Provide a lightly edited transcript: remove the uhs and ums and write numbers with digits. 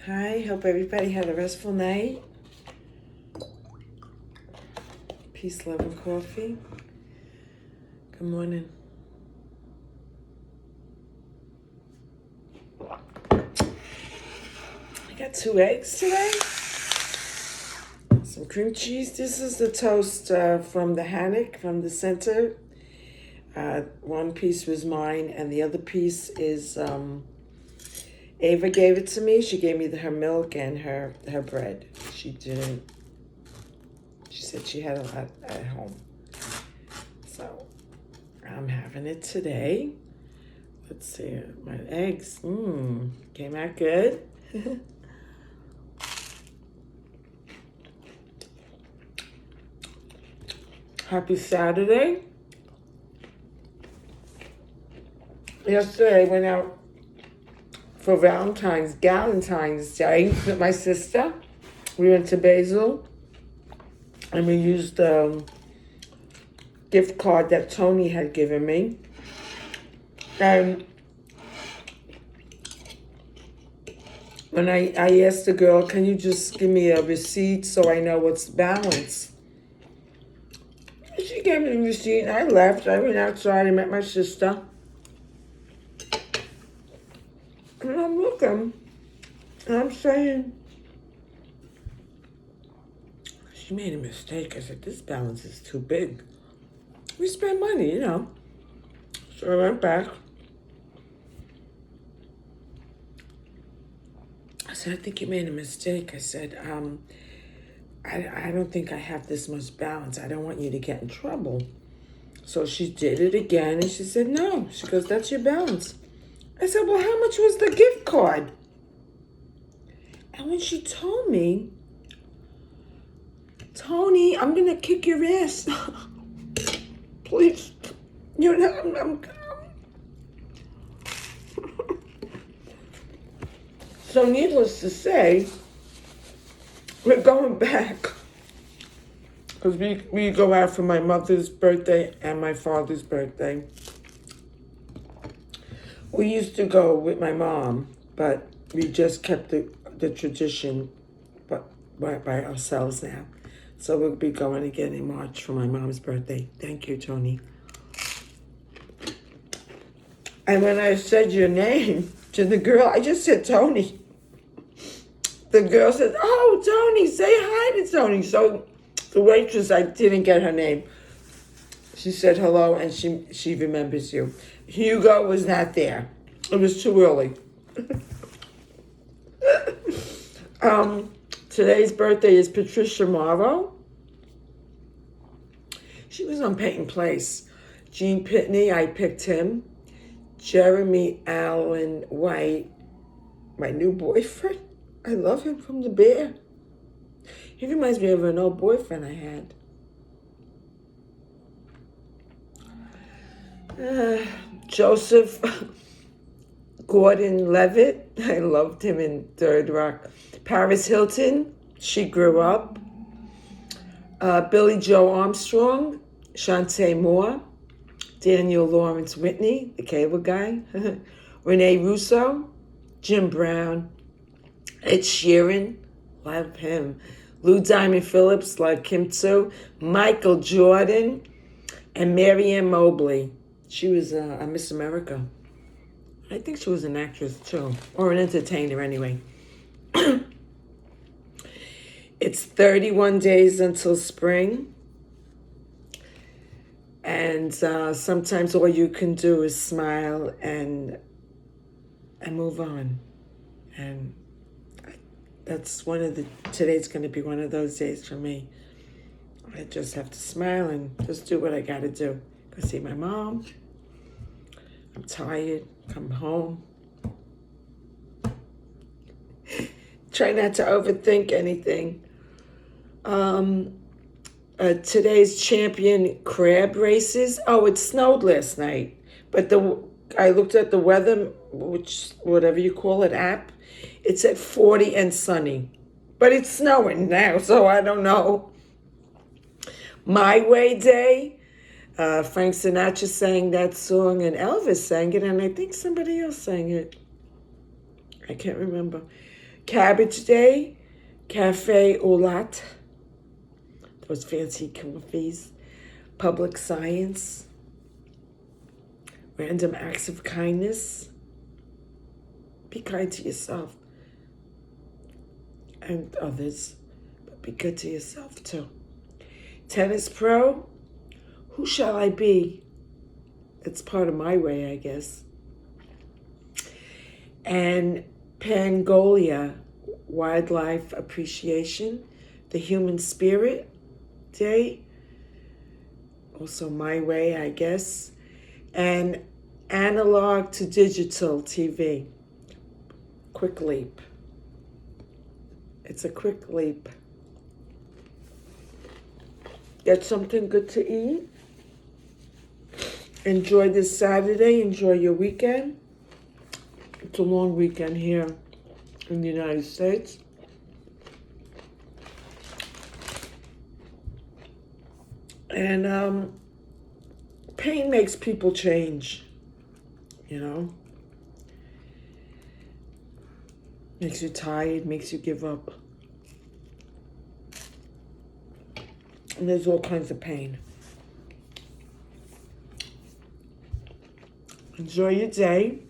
Hi, hope everybody had a restful night. Peace, love, and coffee. Good morning. I got 2 eggs today. Some cream cheese. This is the toast from the Hannock, from the center. One piece was mine, and the other piece is Ava gave it to me. She gave me her milk and her bread. She said she had a lot at home. So I'm having it today. Let's see, my eggs, came out good. Happy Saturday. Yesterday I went out for Galentine's Day with my sister. We went to Basil and we used the gift card that Tony had given me. And when I asked the girl, can you just give me a receipt so I know what's balance? She gave me the receipt and I left. I went outside and met my sister. And I'm looking, and I'm saying, she made a mistake. I said, this balance is too big. We spend money, you know. So I went back. I said, I think you made a mistake. I said, I don't think I have this much balance. I don't want you to get in trouble. So she did it again, and she said, no. She goes, that's your balance. I said, well, how much was the gift card? And when she told me, Tony, I'm going to kick your ass. Please. You know, So needless to say, we're going back. Because we go out for my mother's birthday and my father's birthday. We used to go with my mom, but we just kept the tradition but by ourselves now. So we'll be going again in March for my mom's birthday. Thank you, Tony. And when I said your name to the girl, I just said Tony. The girl said, oh, Tony, say hi to Tony. So the waitress, I didn't get her name. She said hello, and she remembers you. Hugo was not there. It was too early. Today's birthday is Patricia Morrow. She was on Peyton Place. Gene Pitney, I picked him. Jeremy Allen White, my new boyfriend. I love him from The Bear. He reminds me of an old boyfriend I had. Joseph Gordon-Levitt, I loved him in Third Rock. Paris Hilton, she grew up. Billy Joe Armstrong, Shantae Moore, Daniel Lawrence Whitney, the cable guy, Rene Russo, Jim Brown, Ed Sheeran, love him. Lou Diamond Phillips, like Kim too. Michael Jordan, and Marianne Mobley. She was a Miss America. I think she was an actress too, or an entertainer anyway. It's 31 days until spring. And sometimes all you can do is smile and move on. And that's today's going to be one of those days for me. I just have to smile and just do what I got to do. Go see my mom. I'm tired. Come home. Try not to overthink anything. Today's champion crab races. Oh, it snowed last night. But I looked at the weather, which whatever you call it, app. It's at 40 and sunny. But it's snowing now, so I don't know. My Way Day. Frank Sinatra sang that song and Elvis sang it, and I think somebody else sang it. I can't remember. Cabbage Day, Cafe au Lat, those fancy coffees, Public Science, Random Acts of Kindness. Be kind to yourself and others, but be good to yourself too. Tennis Pro, Who Shall I Be? It's part of my way, I guess. And Pangolia, Wildlife Appreciation, the Human Spirit Day, also my way, I guess. And Analog to Digital TV, quick leap. It's a quick leap. Get something good to eat. Enjoy this Saturday. Enjoy your weekend. It's a long weekend here in the United States. And pain makes people change, you know. Makes you tired, makes you give up. And there's all kinds of pain. Enjoy your day.